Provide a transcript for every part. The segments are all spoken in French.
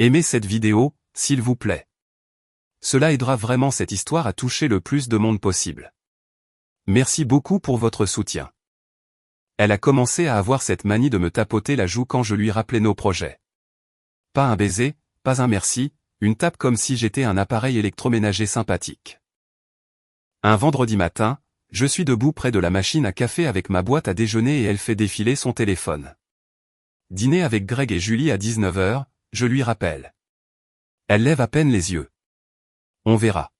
Aimez cette vidéo, s'il vous plaît. Cela aidera vraiment cette histoire à toucher le plus de monde possible. Merci beaucoup pour votre soutien. Elle a commencé à avoir cette manie de me tapoter la joue quand je lui rappelais nos projets. Pas un baiser, pas un merci, une tape comme si j'étais un appareil électroménager sympathique. Un vendredi matin, je suis debout près de la machine à café avec ma boîte à déjeuner et elle fait défiler son téléphone. Dîner avec Greg et Julie à 19 h, je lui rappelle. Elle lève à peine les yeux. On verra.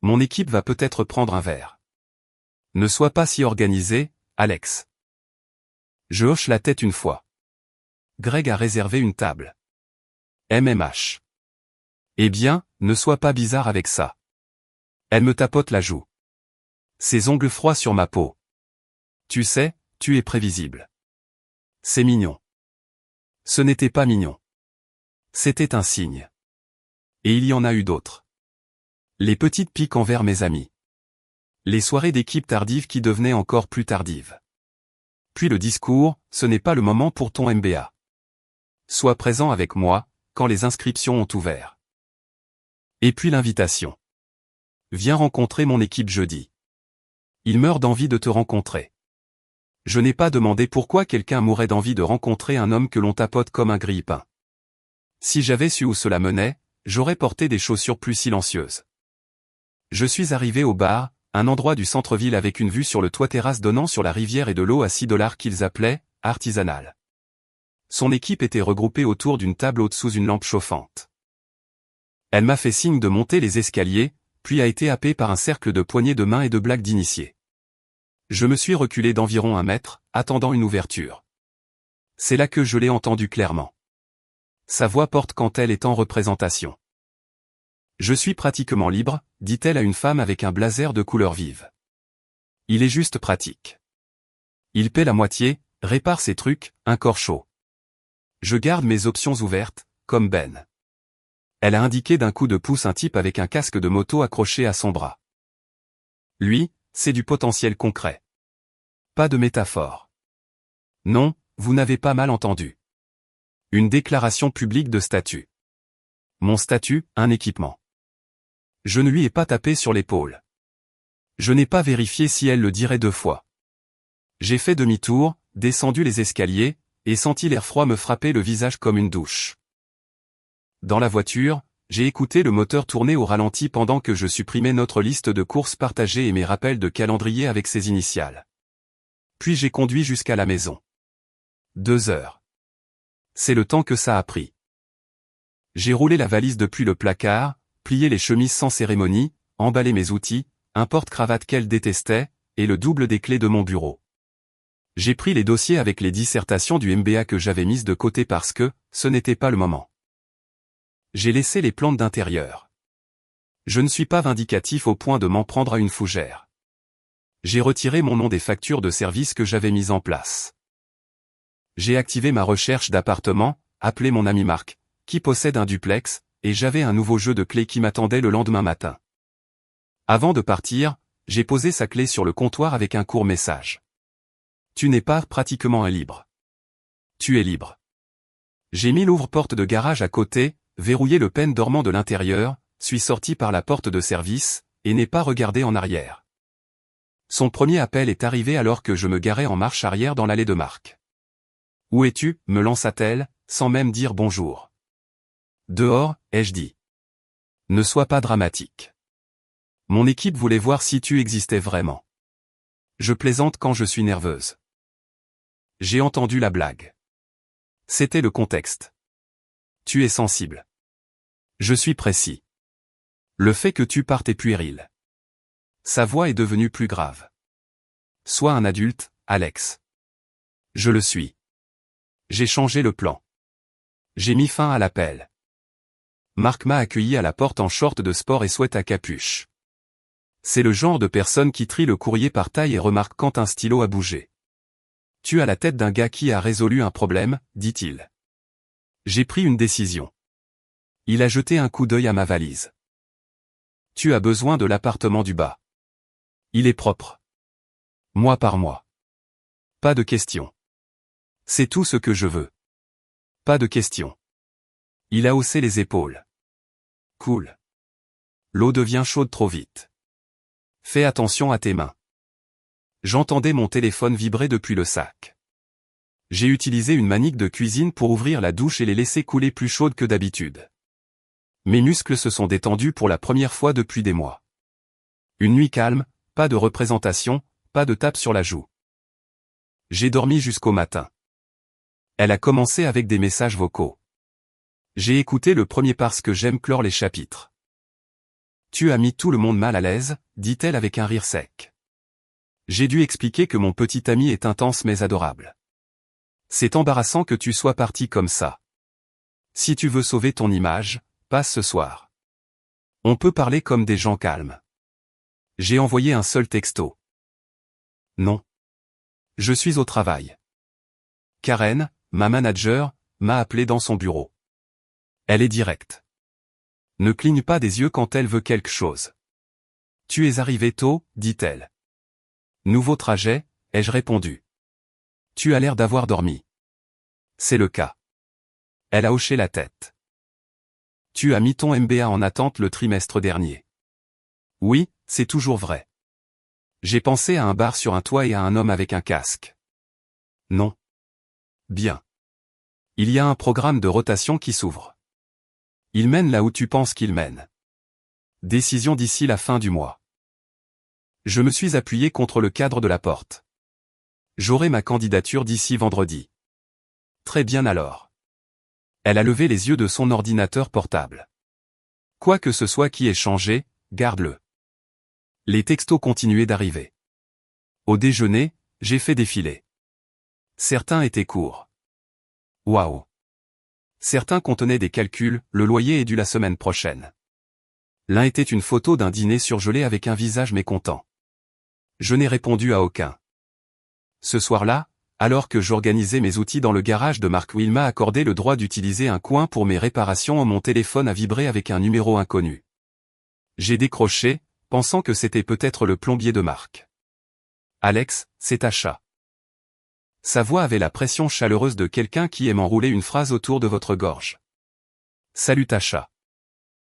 Mon équipe va peut-être prendre un verre. Ne sois pas si organisé, Alex. Je hoche la tête une fois. Greg a réservé une table. MMH. Eh bien, ne sois pas bizarre avec ça. Elle me tapote la joue. Ses ongles froids sur ma peau. Tu sais, tu es prévisible. C'est mignon. Ce n'était pas mignon. C'était un signe. Et il y en a eu d'autres. Les petites piques envers mes amis. Les soirées d'équipe tardives qui devenaient encore plus tardives. Puis le discours, ce n'est pas le moment pour ton MBA. Sois présent avec moi, quand les inscriptions ont ouvert. Et puis l'invitation. Viens rencontrer mon équipe jeudi. Ils meurent d'envie de te rencontrer. Je n'ai pas demandé pourquoi quelqu'un mourrait d'envie de rencontrer un homme que l'on tapote comme un grille-pain. Si j'avais su où cela menait, j'aurais porté des chaussures plus silencieuses. Je suis arrivé au bar, un endroit du centre-ville avec une vue sur le toit-terrasse donnant sur la rivière et de l'eau à 6 $ qu'ils appelaient « artisanale ». Son équipe était regroupée autour d'une table haute sous une lampe chauffante. Elle m'a fait signe de monter les escaliers, puis a été happée par un cercle de poignées de main et de blagues d'initiés. Je me suis reculé d'environ 1 mètre, attendant une ouverture. C'est là que je l'ai entendue clairement. Sa voix porte quand elle est en représentation. Je suis pratiquement libre, dit-elle à une femme avec un blazer de couleur vive. Il est juste pratique. Il paie la moitié, répare ses trucs, un corps chaud. Je garde mes options ouvertes, comme Ben. Elle a indiqué d'un coup de pouce un type avec un casque de moto accroché à son bras. Lui, c'est du potentiel concret. Pas de métaphore. Non, vous n'avez pas mal entendu. Une déclaration publique de statut. Mon statut, un équipement. Je ne lui ai pas tapé sur l'épaule. Je n'ai pas vérifié si elle le dirait 2 fois. J'ai fait demi-tour, descendu les escaliers, et senti l'air froid me frapper le visage comme une douche. Dans la voiture, j'ai écouté le moteur tourner au ralenti pendant que je supprimais notre liste de courses partagées et mes rappels de calendrier avec ses initiales. Puis j'ai conduit jusqu'à la maison. 2 heures. C'est le temps que ça a pris. J'ai roulé la valise depuis le placard, plié les chemises sans cérémonie, emballé mes outils, un porte-cravate qu'elle détestait, et le double des clés de mon bureau. J'ai pris les dossiers avec les dissertations du MBA que j'avais mises de côté parce que, ce n'était pas le moment. J'ai laissé les plantes d'intérieur. Je ne suis pas vindicatif au point de m'en prendre à une fougère. J'ai retiré mon nom des factures de service que j'avais mises en place. J'ai activé ma recherche d'appartement, appelé mon ami Marc, qui possède un duplex, et j'avais un nouveau jeu de clés qui m'attendait le lendemain matin. Avant de partir, j'ai posé sa clé sur le comptoir avec un court message. Tu n'es pas pratiquement un libre. Tu es libre. J'ai mis l'ouvre-porte de garage à côté, verrouillé le pêne dormant de l'intérieur, suis sorti par la porte de service, et n'ai pas regardé en arrière. Son premier appel est arrivé alors que je me garais en marche arrière dans l'allée de Marc. Où es-tu, me lança-t-elle, sans même dire bonjour. Dehors, ai-je dit. Ne sois pas dramatique. Mon équipe voulait voir si tu existais vraiment. Je plaisante quand je suis nerveuse. J'ai entendu la blague. C'était le contexte. Tu es sensible. Je suis précis. Le fait que tu partes est puéril. Sa voix est devenue plus grave. Sois un adulte, Alex. Je le suis. J'ai changé le plan. J'ai mis fin à l'appel. Marc m'a accueilli à la porte en short de sport et sweat à capuche. C'est le genre de personne qui trie le courrier par taille et remarque quand un stylo a bougé. Tu as la tête d'un gars qui a résolu un problème, dit-il. J'ai pris une décision. Il a jeté un coup d'œil à ma valise. Tu as besoin de l'appartement du bas. Il est propre. Mois par mois. Pas de question. C'est tout ce que je veux. Pas de question. Il a haussé les épaules. Cool. L'eau devient chaude trop vite. Fais attention à tes mains. J'entendais mon téléphone vibrer depuis le sac. J'ai utilisé une manique de cuisine pour ouvrir la douche et les laisser couler plus chaudes que d'habitude. Mes muscles se sont détendus pour la première fois depuis des mois. Une nuit calme, pas de représentation, pas de tape sur la joue. J'ai dormi jusqu'au matin. Elle a commencé avec des messages vocaux. J'ai écouté le premier parce que j'aime clore les chapitres. Tu as mis tout le monde mal à l'aise, dit-elle avec un rire sec. J'ai dû expliquer que mon petit ami est intense mais adorable. C'est embarrassant que tu sois parti comme ça. Si tu veux sauver ton image, passe ce soir. On peut parler comme des gens calmes. J'ai envoyé un seul texto. Non. Je suis au travail. Karen, ma manager, m'a appelé dans son bureau. Elle est directe. Ne cligne pas des yeux quand elle veut quelque chose. Tu es arrivé tôt, dit-elle. Nouveau trajet, ai-je répondu. Tu as l'air d'avoir dormi. C'est le cas. Elle a hoché la tête. Tu as mis ton MBA en attente le trimestre dernier. Oui, c'est toujours vrai. J'ai pensé à un bar sur un toit et à un homme avec un casque. Non. Bien. Il y a un programme de rotation qui s'ouvre. Il mène là où tu penses qu'il mène. Décision d'ici la fin du mois. Je me suis appuyé contre le cadre de la porte. J'aurai ma candidature d'ici vendredi. Très bien alors. Elle a levé les yeux de son ordinateur portable. Quoi que ce soit qui ait changé, garde-le. Les textos continuaient d'arriver. Au déjeuner, j'ai fait défiler. Certains étaient courts. Waouh. Certains contenaient des calculs, le loyer est dû la semaine prochaine. L'un était une photo d'un dîner surgelé avec un visage mécontent. Je n'ai répondu à aucun. Ce soir-là, alors que j'organisais mes outils dans le garage de Marc où il m'a accordé le droit d'utiliser un coin pour mes réparations, mon téléphone a vibré avec un numéro inconnu. J'ai décroché, pensant que c'était peut-être le plombier de Marc. Alex, c'est Tasha. Sa voix avait la pression chaleureuse de quelqu'un qui aime enrouler une phrase autour de votre gorge. Salut Tasha.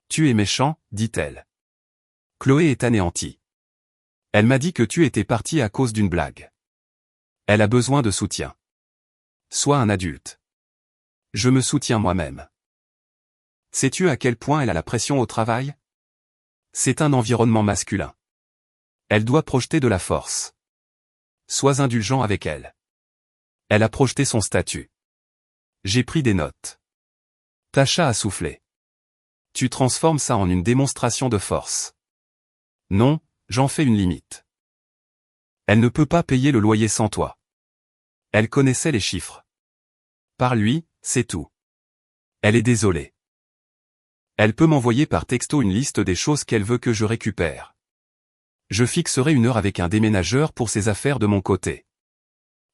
Tu es méchant, dit-elle. Chloé est anéantie. Elle m'a dit que tu étais parti à cause d'une blague. Elle a besoin de soutien. Sois un adulte. Je me soutiens moi-même. Sais-tu à quel point elle a la pression au travail? C'est un environnement masculin. Elle doit projeter de la force. Sois indulgent avec elle. Elle a projeté son statut. J'ai pris des notes. Tasha a soufflé. Tu transformes ça en une démonstration de force. Non, j'en fais une limite. Elle ne peut pas payer le loyer sans toi. Elle connaissait les chiffres. Par lui, c'est tout. Elle est désolée. Elle peut m'envoyer par texto une liste des choses qu'elle veut que je récupère. Je fixerai une heure avec un déménageur pour ses affaires de mon côté.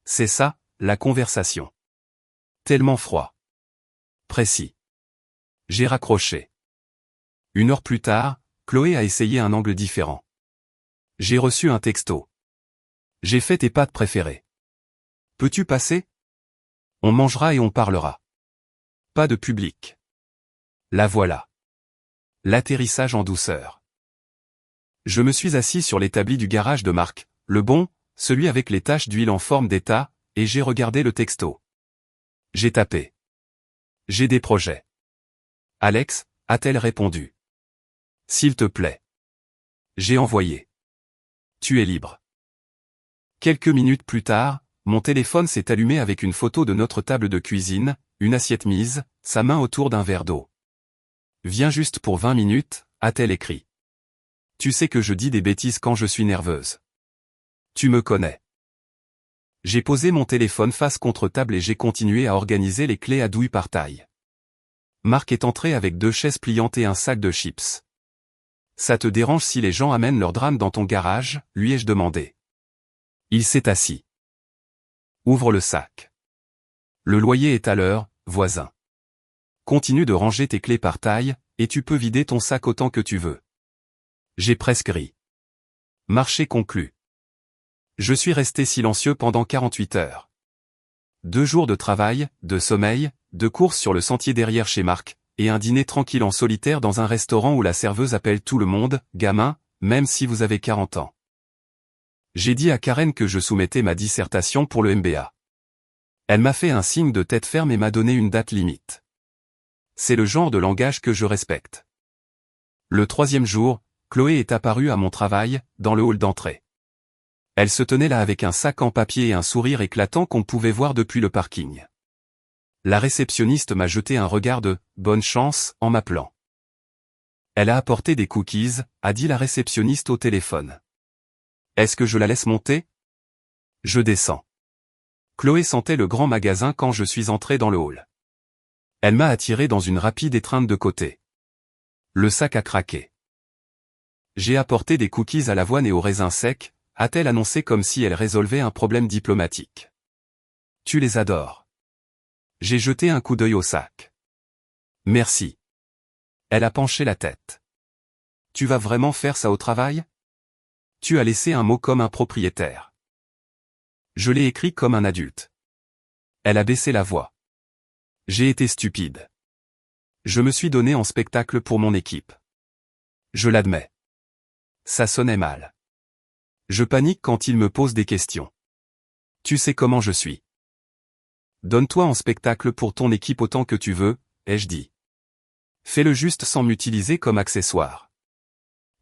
C'est ça, la conversation. Tellement froid. Précis. J'ai raccroché. Une heure plus tard, Chloé a essayé un angle différent. J'ai reçu un texto. J'ai fait tes pâtes préférées. Peux-tu passer? On mangera et on parlera. Pas de public. La voilà. L'atterrissage en douceur. Je me suis assis sur l'établi du garage de Marc, le bon, celui avec les taches d'huile en forme d'état, et j'ai regardé le texto. J'ai tapé. J'ai des projets. Alex, a-t-elle répondu. S'il te plaît. J'ai envoyé. Tu es libre. Quelques minutes plus tard, mon téléphone s'est allumé avec une photo de notre table de cuisine, une assiette mise, sa main autour d'un verre d'eau. Viens juste pour 20 minutes, a-t-elle écrit. Tu sais que je dis des bêtises quand je suis nerveuse. Tu me connais. J'ai posé mon téléphone face contre table et j'ai continué à organiser les clés à douille par taille. Marc est entré avec 2 chaises pliantes et un sac de chips. Ça te dérange si les gens amènent leur drame dans ton garage, lui ai-je demandé. Il s'est assis. Ouvre le sac. Le loyer est à l'heure, voisin. Continue de ranger tes clés par taille, et tu peux vider ton sac autant que tu veux. J'ai presque ri. Marché conclu. Je suis resté silencieux pendant 48 heures. 2 jours de travail, de sommeil, de course sur le sentier derrière chez Marc, et un dîner tranquille en solitaire dans un restaurant où la serveuse appelle tout le monde « gamin », même si vous avez 40 ans. J'ai dit à Karen que je soumettais ma dissertation pour le MBA. Elle m'a fait un signe de tête ferme et m'a donné une date limite. C'est le genre de langage que je respecte. Le 3e jour, Chloé est apparue à mon travail, dans le hall d'entrée. Elle se tenait là avec un sac en papier et un sourire éclatant qu'on pouvait voir depuis le parking. La réceptionniste m'a jeté un regard de « bonne chance » en m'appelant. Elle a apporté des cookies, a dit la réceptionniste au téléphone. Est-ce que je la laisse monter? Je descends. Chloé sentait le grand magasin quand je suis entré dans le hall. Elle m'a attiré dans une rapide étreinte de côté. Le sac a craqué. J'ai apporté des cookies à l'avoine et aux raisins secs, a-t-elle annoncé comme si elle résolvait un problème diplomatique. Tu les adores. J'ai jeté un coup d'œil au sac. Merci. Elle a penché la tête. Tu vas vraiment faire ça au travail? Tu as laissé un mot comme un propriétaire. Je l'ai écrit comme un adulte. Elle a baissé la voix. J'ai été stupide. Je me suis donné en spectacle pour mon équipe. Je l'admets. Ça sonnait mal. Je panique quand il me pose des questions. Tu sais comment je suis. Donne-toi en spectacle pour ton équipe autant que tu veux, ai-je dit. Fais-le juste sans m'utiliser comme accessoire.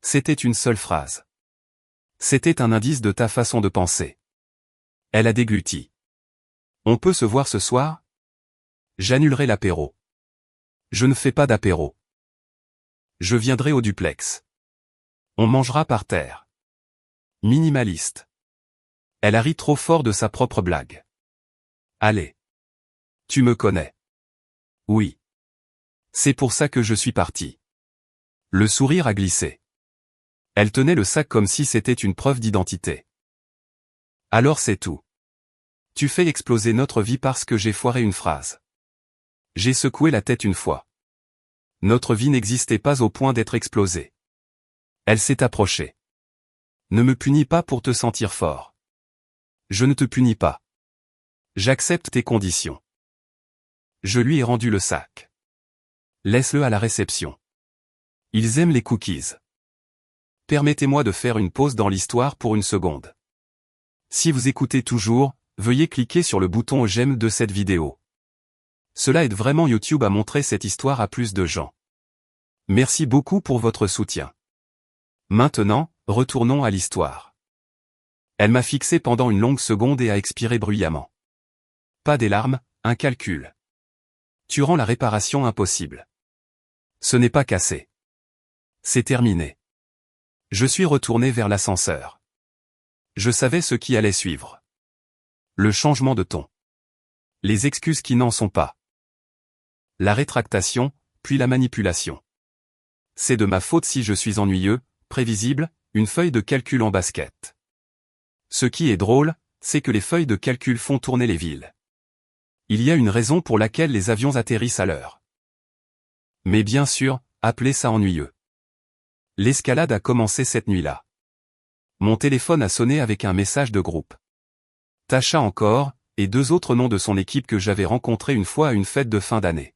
C'était une seule phrase. C'était un indice de ta façon de penser. Elle a dégluti. On peut se voir ce soir? J'annulerai l'apéro. Je ne fais pas d'apéro. Je viendrai au duplex. On mangera par terre. Minimaliste. Elle a ri trop fort de sa propre blague. Allez. Tu me connais. Oui. C'est pour ça que je suis parti. Le sourire a glissé. Elle tenait le sac comme si c'était une preuve d'identité. Alors c'est tout. Tu fais exploser notre vie parce que j'ai foiré une phrase. J'ai secoué la tête une fois. Notre vie n'existait pas au point d'être explosée. Elle s'est approchée. Ne me punis pas pour te sentir fort. Je ne te punis pas. J'accepte tes conditions. Je lui ai rendu le sac. Laisse-le à la réception. Ils aiment les cookies. Permettez-moi de faire une pause dans l'histoire pour une seconde. Si vous écoutez toujours, veuillez cliquer sur le bouton j'aime de cette vidéo. Cela aide vraiment YouTube à montrer cette histoire à plus de gens. Merci beaucoup pour votre soutien. Maintenant, retournons à l'histoire. Elle m'a fixé pendant une longue seconde et a expiré bruyamment. Pas des larmes, un calcul. Tu rends la réparation impossible. Ce n'est pas cassé. C'est terminé. Je suis retourné vers l'ascenseur. Je savais ce qui allait suivre. Le changement de ton. Les excuses qui n'en sont pas. La rétractation, puis la manipulation. C'est de ma faute si je suis ennuyeux, prévisible, une feuille de calcul en basket. Ce qui est drôle, c'est que les feuilles de calcul font tourner les villes. Il y a une raison pour laquelle les avions atterrissent à l'heure. Mais bien sûr, appelez ça ennuyeux. L'escalade a commencé cette nuit-là. Mon téléphone a sonné avec un message de groupe. Tasha encore, et 2 autres noms de son équipe que j'avais rencontrés une fois à une fête de fin d'année.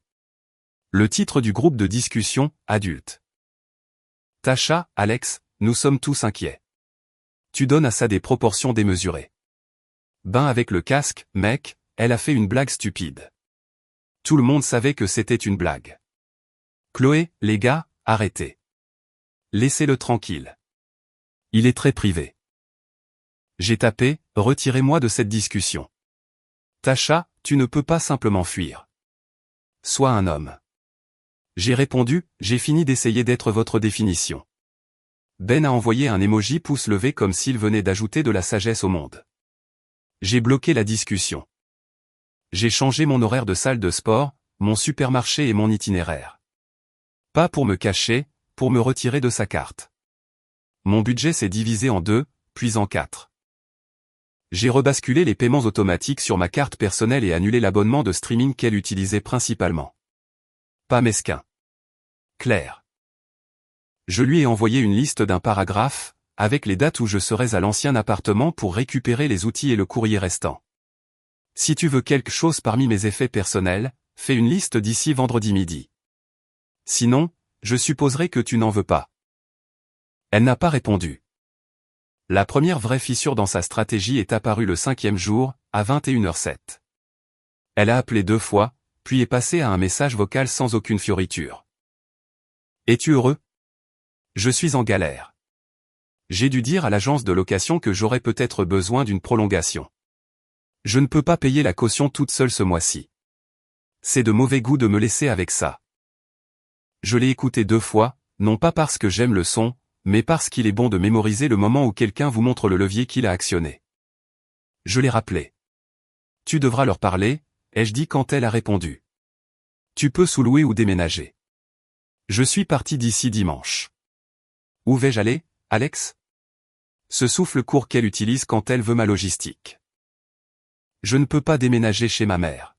Le titre du groupe de discussion, adulte. Tasha, Alex, nous sommes tous inquiets. Tu donnes à ça des proportions démesurées. Ben avec le casque, mec, elle a fait une blague stupide. Tout le monde savait que c'était une blague. Chloé, les gars, arrêtez. Laissez-le tranquille. Il est très privé. J'ai tapé, retirez-moi de cette discussion. Tasha, tu ne peux pas simplement fuir. Sois un homme. J'ai répondu, j'ai fini d'essayer d'être votre définition. Ben a envoyé un emoji pouce levé comme s'il venait d'ajouter de la sagesse au monde. J'ai bloqué la discussion. J'ai changé mon horaire de salle de sport, mon supermarché et mon itinéraire. Pas pour me cacher, pour me retirer de sa carte. Mon budget s'est divisé en 2, puis en 4. J'ai rebasculé les paiements automatiques sur ma carte personnelle et annulé l'abonnement de streaming qu'elle utilisait principalement. Pas mesquin. Clair. Je lui ai envoyé une liste d'un paragraphe, avec les dates où je serais à l'ancien appartement pour récupérer les outils et le courrier restant. Si tu veux quelque chose parmi mes effets personnels, fais une liste d'ici vendredi midi. Sinon, je supposerai que tu n'en veux pas. Elle n'a pas répondu. La première vraie fissure dans sa stratégie est apparue le 5e jour, à 21h07. Elle a appelé 2 fois, puis est passée à un message vocal sans aucune fioriture. Es-tu heureux? Je suis en galère. J'ai dû dire à l'agence de location que j'aurais peut-être besoin d'une prolongation. Je ne peux pas payer la caution toute seule ce mois-ci. C'est de mauvais goût de me laisser avec ça. Je l'ai écouté 2 fois, non pas parce que j'aime le son, mais parce qu'il est bon de mémoriser le moment où quelqu'un vous montre le levier qu'il a actionné. Je l'ai rappelé. Tu devras leur parler, ai-je dit quand elle a répondu. Tu peux sous-louer ou déménager. Je suis parti d'ici dimanche. Où vais-je aller, Alex? Ce souffle court qu'elle utilise quand elle veut ma logistique. Je ne peux pas déménager chez ma mère.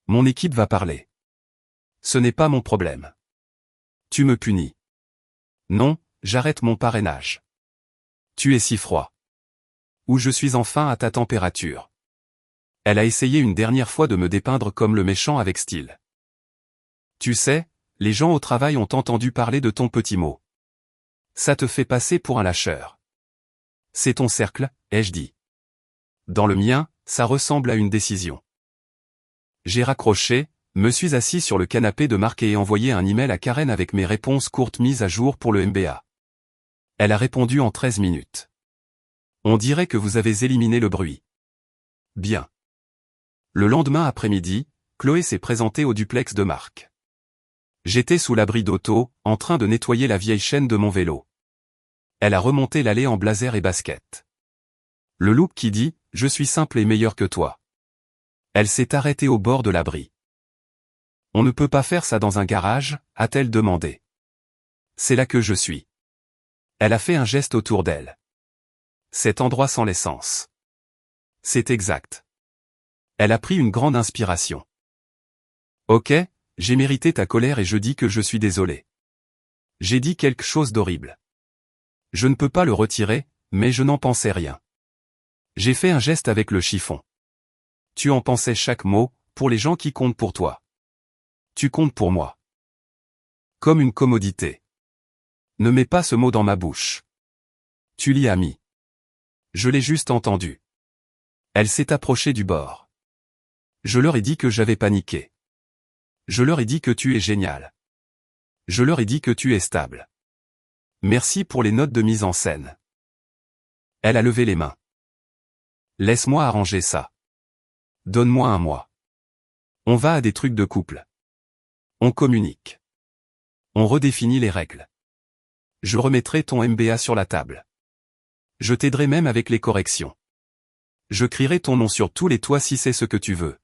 Mon équipe va parler. Ce n'est pas mon problème. Tu me punis. Non, j'arrête mon parrainage. Tu es si froid. Ou je suis enfin à ta température. Elle a essayé une dernière fois de me dépeindre comme le méchant avec style. Tu sais, les gens au travail ont entendu parler de ton petit mot. Ça te fait passer pour un lâcheur. C'est ton cercle, ai-je dit. Dans le mien, ça ressemble à une décision. J'ai raccroché, me suis assis sur le canapé de Marc et ai envoyé un email à Karen avec mes réponses courtes mises à jour pour le MBA. Elle a répondu en 13 minutes. On dirait que vous avez éliminé le bruit. Bien. Le lendemain après-midi, Chloé s'est présentée au duplex de Marc. J'étais sous l'abri d'auto, en train de nettoyer la vieille chaîne de mon vélo. Elle a remonté l'allée en blazer et basket. Le look qui dit « Je suis simple et meilleur que toi ». Elle s'est arrêtée au bord de l'abri. « On ne peut pas faire ça dans un garage ?» a-t-elle demandé. « C'est là que je suis. » Elle a fait un geste autour d'elle. « Cet endroit sans l'essence. » C'est exact. Elle a pris une grande inspiration. « Ok, j'ai mérité ta colère et je dis que je suis désolé. J'ai dit quelque chose d'horrible. Je ne peux pas le retirer, mais je n'en pensais rien. J'ai fait un geste avec le chiffon. Tu en pensais chaque mot, pour les gens qui comptent pour toi. Tu comptes pour moi. Comme une commodité. Ne mets pas ce mot dans ma bouche. Tu l'y as mis. Je l'ai juste entendu. Elle s'est approchée du bord. Je leur ai dit que j'avais paniqué. Je leur ai dit que tu es génial. Je leur ai dit que tu es stable. Merci pour les notes de mise en scène. Elle a levé les mains. Laisse-moi arranger ça. Donne-moi un mois. On va à des trucs de couple. On communique. On redéfinit les règles. Je remettrai ton MBA sur la table. Je t'aiderai même avec les corrections. Je crierai ton nom sur tous les toits si c'est ce que tu veux.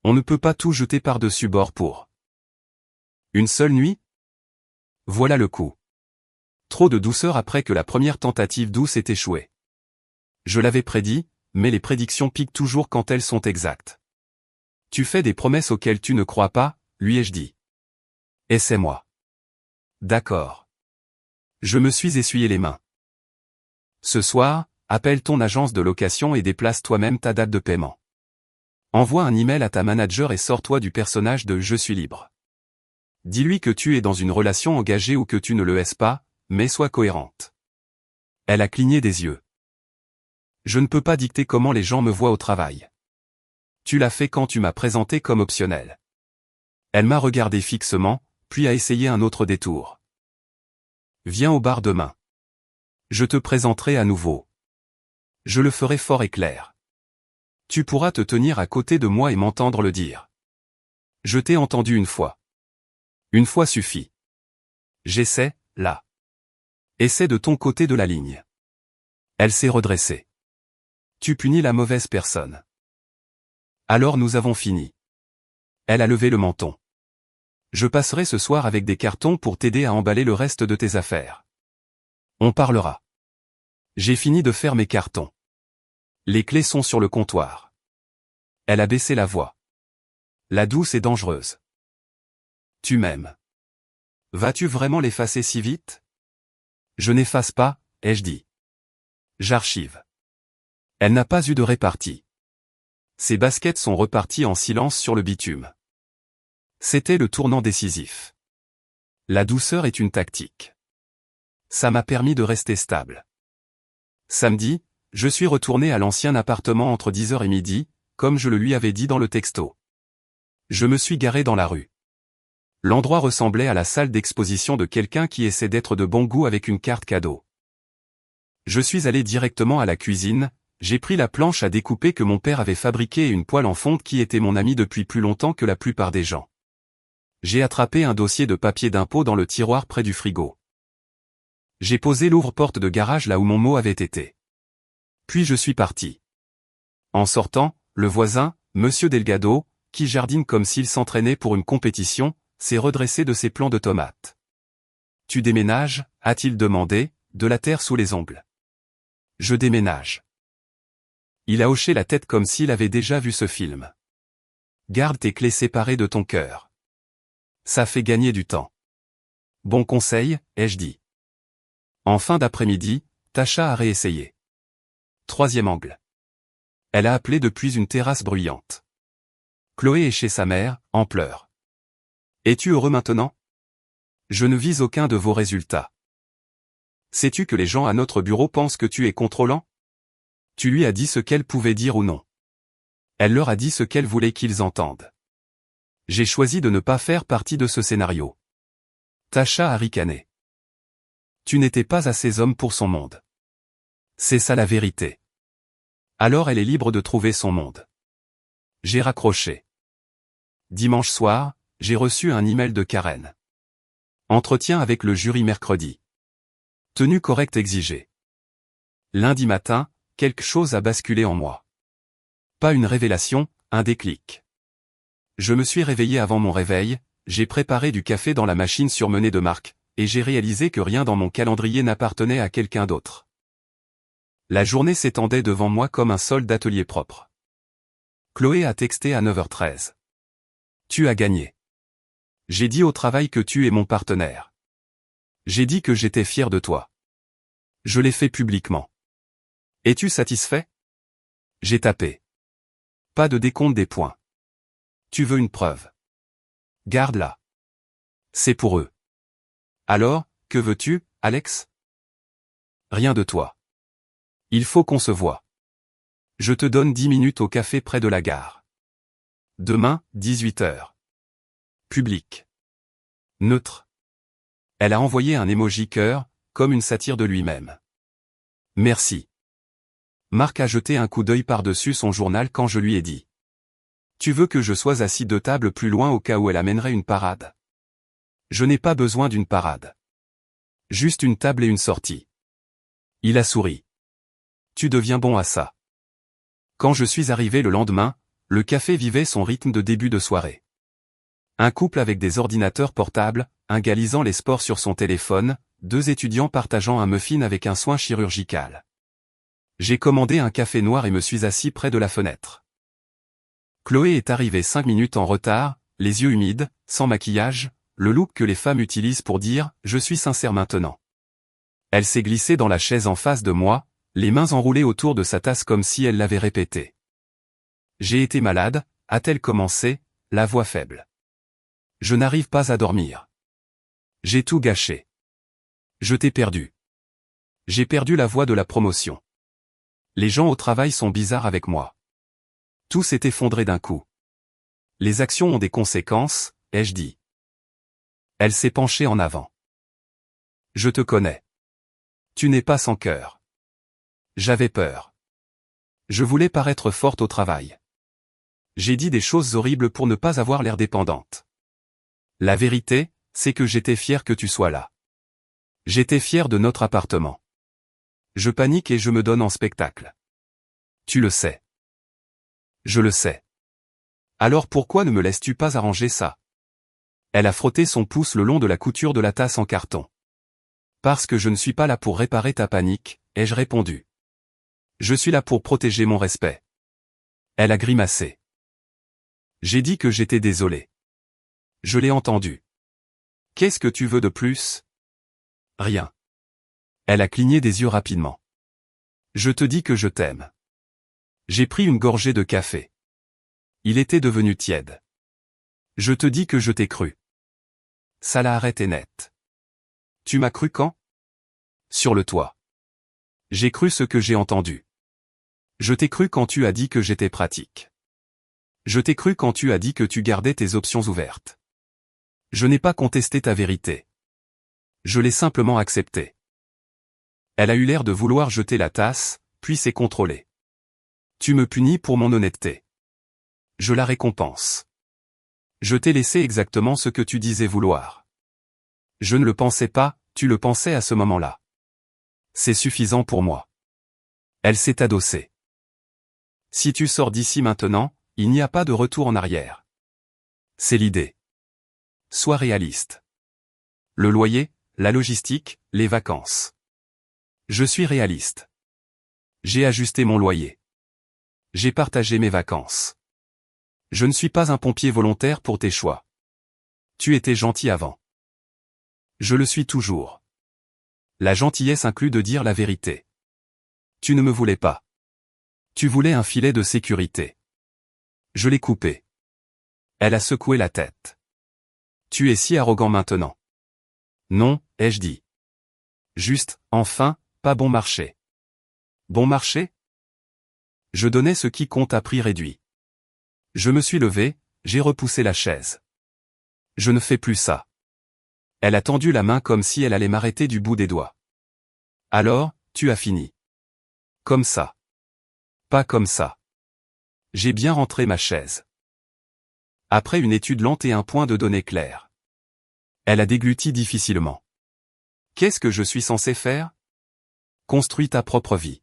On ne peut pas tout jeter par-dessus bord pour une seule nuit? Voilà le coup. Trop de douceur après que la première tentative douce ait échoué. Je l'avais prédit, mais les prédictions piquent toujours quand elles sont exactes. Tu fais des promesses auxquelles tu ne crois pas, lui ai-je dit. Essaie-moi. D'accord. Je me suis essuyé les mains. Ce soir, appelle ton agence de location et déplace toi-même ta date de paiement. Envoie un email à ta manager et sors-toi du personnage de « Je suis libre ». Dis-lui que tu es dans une relation engagée ou que tu ne le es pas, mais sois cohérente. Elle a cligné des yeux. Je ne peux pas dicter comment les gens me voient au travail. Tu l'as fait quand tu m'as présenté comme optionnel. Elle m'a regardé fixement, puis a essayé un autre détour. Viens au bar demain. Je te présenterai à nouveau. Je le ferai fort et clair. Tu pourras te tenir à côté de moi et m'entendre le dire. Je t'ai entendu une fois. Une fois suffit. J'essaie, là. Essaie de ton côté de la ligne. Elle s'est redressée. Tu punis la mauvaise personne. Alors nous avons fini. Elle a levé le menton. Je passerai ce soir avec des cartons pour t'aider à emballer le reste de tes affaires. On parlera. J'ai fini de faire mes cartons. Les clés sont sur le comptoir. Elle a baissé la voix. La douce est dangereuse. Tu m'aimes. Vas-tu vraiment l'effacer si vite? Je n'efface pas, ai-je dit. J'archive. Elle n'a pas eu de répartie. Ses baskets sont reparties en silence sur le bitume. C'était le tournant décisif. La douceur est une tactique. Ça m'a permis de rester stable. Samedi, je suis retourné à l'ancien appartement entre 10h et midi, comme je le lui avais dit dans le texto. Je me suis garé dans la rue. L'endroit ressemblait à la salle d'exposition de quelqu'un qui essaie d'être de bon goût avec une carte cadeau. Je suis allé directement à la cuisine, j'ai pris la planche à découper que mon père avait fabriquée et une poêle en fonte qui était mon ami depuis plus longtemps que la plupart des gens. J'ai attrapé un dossier de papier d'impôt dans le tiroir près du frigo. J'ai posé l'ouvre-porte de garage là où mon mot avait été. Puis je suis parti. En sortant, le voisin, Monsieur Delgado, qui jardine comme s'il s'entraînait pour une compétition, s'est redressé de ses plants de tomates. « Tu déménages ?» a-t-il demandé, de la terre sous les ongles. « Je déménage. » Il a hoché la tête comme s'il avait déjà vu ce film. « Garde tes clés séparées de ton cœur. Ça fait gagner du temps. » Bon conseil, ai-je dit. En fin d'après-midi, Tasha a réessayé. Troisième angle. Elle a appelé depuis une terrasse bruyante. Chloé est chez sa mère, en pleurs. Es-tu heureux maintenant? Je ne vise aucun de vos résultats. Sais-tu que les gens à notre bureau pensent que tu es contrôlant? Tu lui as dit ce qu'elle pouvait dire ou non. Elle leur a dit ce qu'elle voulait qu'ils entendent. J'ai choisi de ne pas faire partie de ce scénario. Tasha a ricané. Tu n'étais pas assez homme pour son monde. C'est ça la vérité. Alors elle est libre de trouver son monde. J'ai raccroché. Dimanche soir, j'ai reçu un email de Karen. Entretien avec le jury mercredi. Tenue correcte exigée. Lundi matin, quelque chose a basculé en moi. Pas une révélation, un déclic. Je me suis réveillé avant mon réveil, j'ai préparé du café dans la machine surmenée de Marc, et j'ai réalisé que rien dans mon calendrier n'appartenait à quelqu'un d'autre. La journée s'étendait devant moi comme un sol d'atelier propre. Chloé a texté à 9h13. Tu as gagné. J'ai dit au travail que tu es mon partenaire. J'ai dit que j'étais fier de toi. Je l'ai fait publiquement. Es-tu satisfait? J'ai tapé. Pas de décompte des points. Tu veux une preuve? Garde-la. C'est pour eux. Alors, que veux-tu, Alex? Rien de toi. Il faut qu'on se voie. Je te donne 10 minutes au café près de la gare. Demain, 18h. Public. Neutre. Elle a envoyé un emoji cœur, comme une satire de lui-même. Merci. Marc a jeté un coup d'œil par-dessus son journal quand je lui ai dit. Tu veux que je sois assis 2 tables plus loin au cas où elle amènerait une parade? Je n'ai pas besoin d'une parade. Juste une table et une sortie. Il a souri. Tu deviens bon à ça. Quand je suis arrivé le lendemain, le café vivait son rythme de début de soirée. Un couple avec des ordinateurs portables, un gars lisant les sports sur son téléphone, 2 étudiants partageant un muffin avec un soin chirurgical. J'ai commandé un café noir et me suis assis près de la fenêtre. Chloé est arrivée 5 minutes en retard, les yeux humides, sans maquillage, le look que les femmes utilisent pour dire « je suis sincère maintenant ». Elle s'est glissée dans la chaise en face de moi, les mains enroulées autour de sa tasse comme si elle l'avait répété. J'ai été malade, a-t-elle commencé, la voix faible. Je n'arrive pas à dormir. J'ai tout gâché. Je t'ai perdu. J'ai perdu la voie de la promotion. Les gens au travail sont bizarres avec moi. Tout s'est effondré d'un coup. Les actions ont des conséquences, ai-je dit. Elle s'est penchée en avant. Je te connais. Tu n'es pas sans cœur. J'avais peur. Je voulais paraître forte au travail. J'ai dit des choses horribles pour ne pas avoir l'air dépendante. La vérité, c'est que j'étais fier que tu sois là. J'étais fier de notre appartement. Je panique et je me donne en spectacle. Tu le sais. Je le sais. Alors pourquoi ne me laisses-tu pas arranger ça? Elle a frotté son pouce le long de la couture de la tasse en carton. Parce que je ne suis pas là pour réparer ta panique, ai-je répondu. Je suis là pour protéger mon respect. Elle a grimacé. J'ai dit que j'étais désolé. Je l'ai entendu. Qu'est-ce que tu veux de plus? Rien. Elle a cligné des yeux rapidement. Je te dis que je t'aime. J'ai pris une gorgée de café. Il était devenu tiède. Je te dis que je t'ai cru. Ça l'a arrêté net. Tu m'as cru quand? Sur le toit. J'ai cru ce que j'ai entendu. Je t'ai cru quand tu as dit que j'étais pratique. Je t'ai cru quand tu as dit que tu gardais tes options ouvertes. Je n'ai pas contesté ta vérité. Je l'ai simplement acceptée. Elle a eu l'air de vouloir jeter la tasse, puis s'est contrôlée. Tu me punis pour mon honnêteté. Je la récompense. Je t'ai laissé exactement ce que tu disais vouloir. Je ne le pensais pas, tu le pensais à ce moment-là. C'est suffisant pour moi. Elle s'est adossée. Si tu sors d'ici maintenant, il n'y a pas de retour en arrière. C'est l'idée. Sois réaliste. Le loyer, la logistique, les vacances. Je suis réaliste. J'ai ajusté mon loyer. J'ai partagé mes vacances. Je ne suis pas un pompier volontaire pour tes choix. Tu étais gentil avant. Je le suis toujours. La gentillesse inclut de dire la vérité. Tu ne me voulais pas. Tu voulais un filet de sécurité. Je l'ai coupé. Elle a secoué la tête. Tu es si arrogant maintenant. Non, ai-je dit. Juste, enfin, pas bon marché. Bon marché? Je donnais ce qui compte à prix réduit. Je me suis levé, j'ai repoussé la chaise. Je ne fais plus ça. Elle a tendu la main comme si elle allait m'arrêter du bout des doigts. Alors, tu as fini. Comme ça. Pas comme ça. J'ai bien rentré ma chaise. Après une étude lente et un point de données clair. Elle a dégluti difficilement. Qu'est-ce que je suis censé faire? Construis ta propre vie.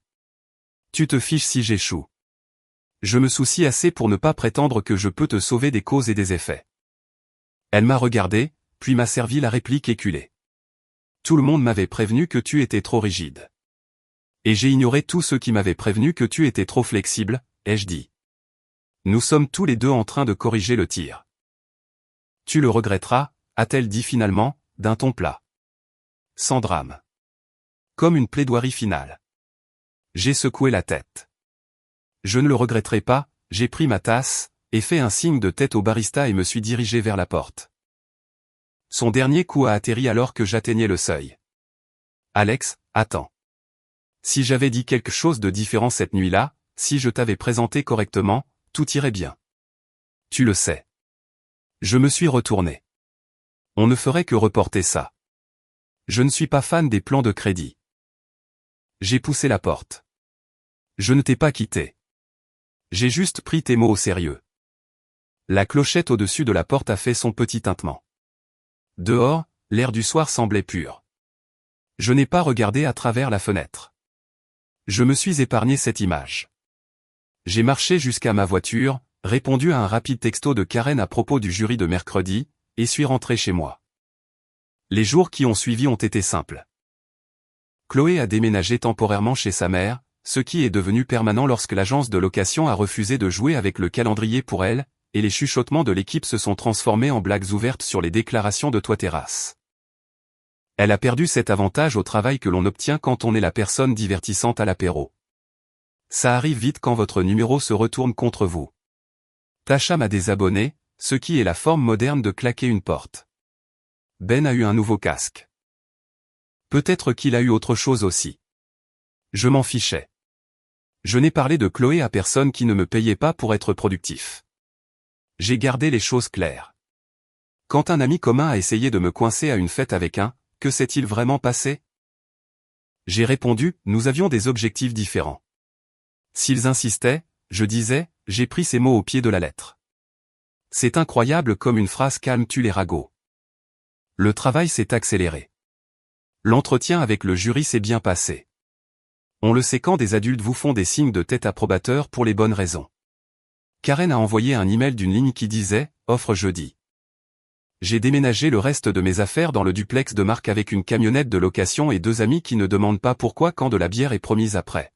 Tu te fiches si j'échoue. Je me soucie assez pour ne pas prétendre que je peux te sauver des causes et des effets. Elle m'a regardé, puis m'a servi la réplique éculée. Tout le monde m'avait prévenu que tu étais trop rigide. Et j'ai ignoré tous ceux qui m'avaient prévenu que tu étais trop flexible, ai-je dit. Nous sommes tous les deux en train de corriger le tir. Tu le regretteras, a-t-elle dit finalement, d'un ton plat. Sans drame. Comme une plaidoirie finale. J'ai secoué la tête. Je ne le regretterai pas, j'ai pris ma tasse, et fait un signe de tête au barista et me suis dirigé vers la porte. Son dernier coup a atterri alors que j'atteignais le seuil. Alex, attends. Si j'avais dit quelque chose de différent cette nuit-là, si je t'avais présenté correctement, tout irait bien. Tu le sais. Je me suis retourné. On ne ferait que reporter ça. Je ne suis pas fan des plans de crédit. J'ai poussé la porte. Je ne t'ai pas quitté. J'ai juste pris tes mots au sérieux. La clochette au-dessus de la porte a fait son petit tintement. Dehors, l'air du soir semblait pur. Je n'ai pas regardé à travers la fenêtre. Je me suis épargné cette image. J'ai marché jusqu'à ma voiture, répondu à un rapide texto de Karen à propos du jury de mercredi, et suis rentré chez moi. Les jours qui ont suivi ont été simples. Chloé a déménagé temporairement chez sa mère, ce qui est devenu permanent lorsque l'agence de location a refusé de jouer avec le calendrier pour elle, et les chuchotements de l'équipe se sont transformés en blagues ouvertes sur les déclarations de toit-terrasse. Elle a perdu cet avantage au travail que l'on obtient quand on est la personne divertissante à l'apéro. Ça arrive vite quand votre numéro se retourne contre vous. Tasha m'a désabonné, ce qui est la forme moderne de claquer une porte. Ben a eu un nouveau casque. Peut-être qu'il a eu autre chose aussi. Je m'en fichais. Je n'ai parlé de Chloé à personne qui ne me payait pas pour être productif. J'ai gardé les choses claires. Quand un ami commun a essayé de me coincer à une fête avec un, que s'est-il vraiment passé? J'ai répondu, nous avions des objectifs différents. S'ils insistaient, je disais, j'ai pris ces mots au pied de la lettre. C'est incroyable comme une phrase calme tue les ragots. Le travail s'est accéléré. L'entretien avec le jury s'est bien passé. On le sait quand des adultes vous font des signes de tête approbateurs pour les bonnes raisons. Karen a envoyé un email d'une ligne qui disait « Offre jeudi ». J'ai déménagé le reste de mes affaires dans le duplex de Marc avec une camionnette de location et 2 amis qui ne demandent pas pourquoi quand de la bière est promise après.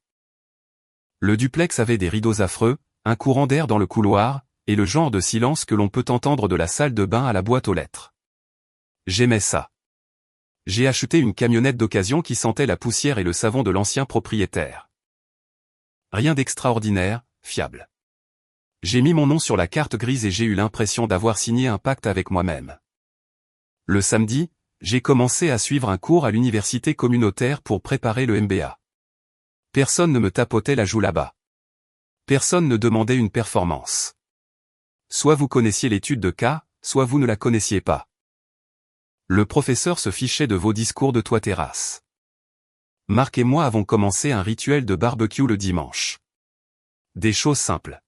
Le duplex avait des rideaux affreux, un courant d'air dans le couloir, et le genre de silence que l'on peut entendre de la salle de bain à la boîte aux lettres. J'aimais ça. J'ai acheté une camionnette d'occasion qui sentait la poussière et le savon de l'ancien propriétaire. Rien d'extraordinaire, fiable. J'ai mis mon nom sur la carte grise et j'ai eu l'impression d'avoir signé un pacte avec moi-même. Le samedi, j'ai commencé à suivre un cours à l'université communautaire pour préparer le MBA. Personne ne me tapotait la joue là-bas. Personne ne demandait une performance. Soit vous connaissiez l'étude de cas, soit vous ne la connaissiez pas. Le professeur se fichait de vos discours de toit terrasse. Marc et moi avons commencé un rituel de barbecue le dimanche. Des choses simples.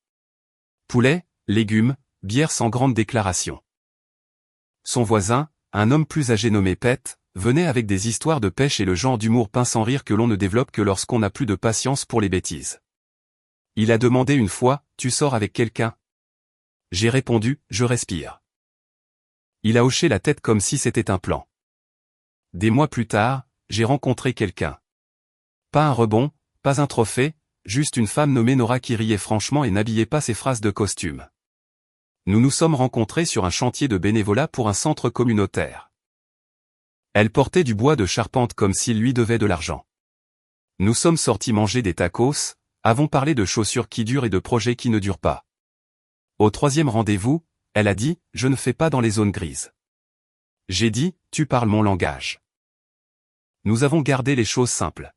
Poulet, légumes, bière sans grande déclaration. Son voisin, un homme plus âgé nommé Pet, venait avec des histoires de pêche et le genre d'humour peint sans rire que l'on ne développe que lorsqu'on n'a plus de patience pour les bêtises. Il a demandé une fois, « Tu sors avec quelqu'un ?» J'ai répondu, « Je respire ». Il a hoché la tête comme si c'était un plan. Des mois plus tard, j'ai rencontré quelqu'un. Pas un rebond, pas un trophée, juste une femme nommée Nora qui riait franchement et n'habillait pas ses phrases de costume. Nous nous sommes rencontrés sur un chantier de bénévolat pour un centre communautaire. Elle portait du bois de charpente comme s'il lui devait de l'argent. Nous sommes sortis manger des tacos, avons parlé de chaussures qui durent et de projets qui ne durent pas. Au troisième rendez-vous, elle a dit, « Je ne fais pas dans les zones grises. » J'ai dit, « Tu parles mon langage. » Nous avons gardé les choses simples.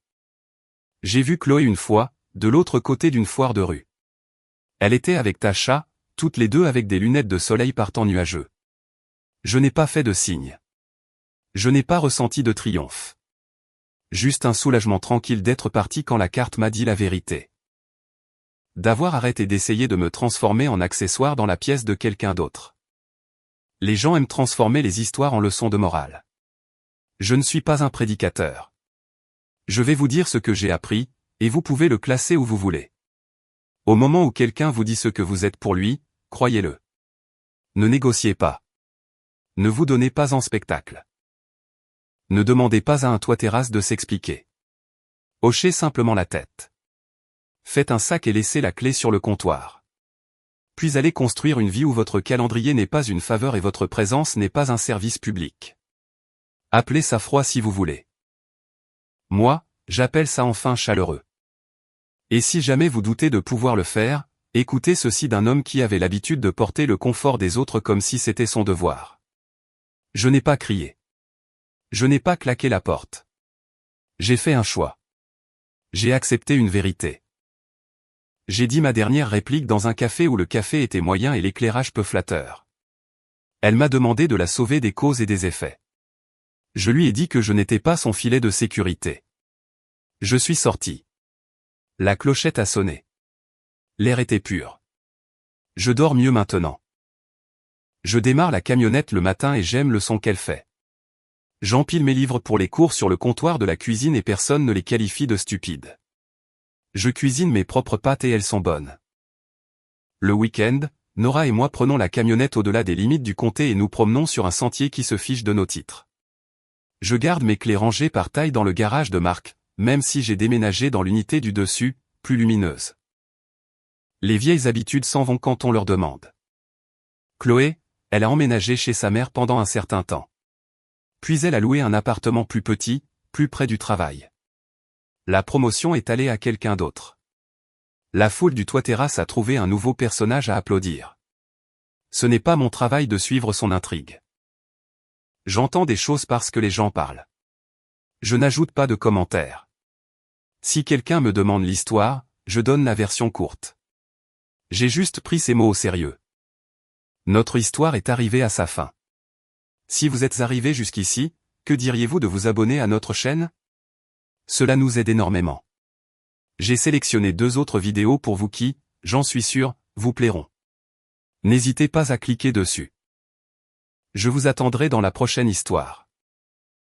J'ai vu Chloé une fois, de l'autre côté d'une foire de rue. Elle était avec Tasha, toutes les deux avec des lunettes de soleil par temps nuageux. Je n'ai pas fait de signe. Je n'ai pas ressenti de triomphe. Juste un soulagement tranquille d'être parti quand la carte m'a dit la vérité. D'avoir arrêté d'essayer de me transformer en accessoire dans la pièce de quelqu'un d'autre. Les gens aiment transformer les histoires en leçons de morale. Je ne suis pas un prédicateur. Je vais vous dire ce que j'ai appris, et vous pouvez le classer où vous voulez. Au moment où quelqu'un vous dit ce que vous êtes pour lui, croyez-le. Ne négociez pas. Ne vous donnez pas en spectacle. Ne demandez pas à un toit terrasse de s'expliquer. Hochez simplement la tête. Faites un sac et laissez la clé sur le comptoir. Puis allez construire une vie où votre calendrier n'est pas une faveur et votre présence n'est pas un service public. Appelez ça froid si vous voulez. Moi, j'appelle ça enfin chaleureux. Et si jamais vous doutez de pouvoir le faire, écoutez ceci d'un homme qui avait l'habitude de porter le confort des autres comme si c'était son devoir. Je n'ai pas crié. Je n'ai pas claqué la porte. J'ai fait un choix. J'ai accepté une vérité. J'ai dit ma dernière réplique dans un café où le café était moyen et l'éclairage peu flatteur. Elle m'a demandé de la sauver des causes et des effets. Je lui ai dit que je n'étais pas son filet de sécurité. Je suis sorti. La clochette a sonné. L'air était pur. Je dors mieux maintenant. Je démarre la camionnette le matin et j'aime le son qu'elle fait. J'empile mes livres pour les cours sur le comptoir de la cuisine et personne ne les qualifie de stupides. Je cuisine mes propres pâtes et elles sont bonnes. Le week-end, Nora et moi prenons la camionnette au-delà des limites du comté et nous promenons sur un sentier qui se fiche de nos titres. Je garde mes clés rangées par taille dans le garage de Marc, même si j'ai déménagé dans l'unité du dessus, plus lumineuse. Les vieilles habitudes s'en vont quand on leur demande. Chloé, elle a emménagé chez sa mère pendant un certain temps. Puis elle a loué un appartement plus petit, plus près du travail. La promotion est allée à quelqu'un d'autre. La foule du toit terrasse a trouvé un nouveau personnage à applaudir. Ce n'est pas mon travail de suivre son intrigue. J'entends des choses parce que les gens parlent. Je n'ajoute pas de commentaires. Si quelqu'un me demande l'histoire, je donne la version courte. J'ai juste pris ces mots au sérieux. Notre histoire est arrivée à sa fin. Si vous êtes arrivé jusqu'ici, que diriez-vous de vous abonner à notre chaîne? Cela nous aide énormément. J'ai sélectionné 2 autres vidéos pour vous qui, j'en suis sûr, vous plairont. N'hésitez pas à cliquer dessus. Je vous attendrai dans la prochaine histoire.